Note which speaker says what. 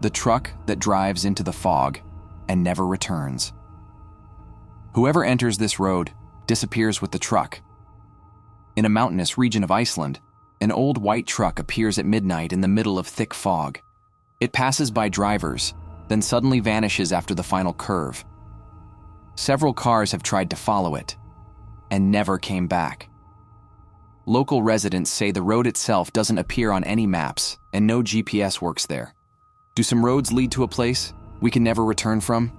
Speaker 1: the truck that drives into the fog and never returns. Whoever enters this road disappears with the truck. In a mountainous region of Iceland, an old white truck appears at midnight in the middle of thick fog. It passes by drivers, then suddenly vanishes after the final curve. Several cars have tried to follow it and never came back. Local residents say the road itself doesn't appear on any maps and no GPS works there. Do some roads lead to a place we can never return from?